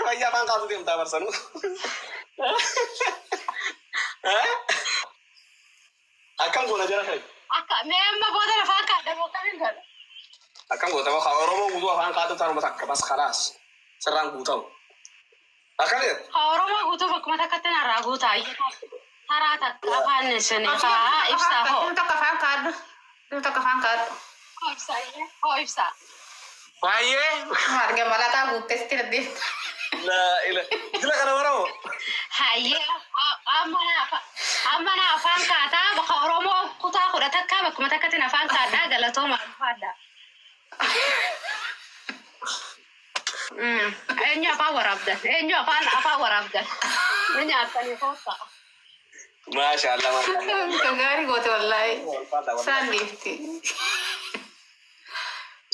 Kaya bang kamu tim tawar sanu? Akam guna jalan saya. Akak memang bodoh fangkat dah bukan kan? Akam gua tahu kalau orang mau butuh fangkat itu taruh masak pas keras. Serang butuh. Akam lihat? Orang mau butuh bak mata kata naragu tay. Tarata kapan sini? Fa ifsa ho. Itu ke fangkat. Itu ke fangkat. Ho ifsa ya. Ho ifsa. Wahye. Harga malah tahu testir deh. La ilah. Gila kan orang? Haye. Amana fangkat. Baka orang mau kuta aku dah tak bak mata kata na fangkat. Dah galau tu mah ada. Enyo apa warabda? Enyo apa warabda? Enyo apa ni kota? Masya Allah. Kagari gue tuh wallahi. Sandifti.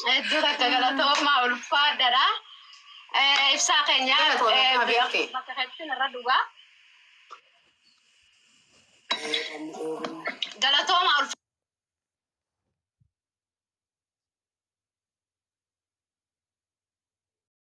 Itu tak galau tu mah ulfada dah. Ifsa kenya. Mata kata na raduga. Galau tu mah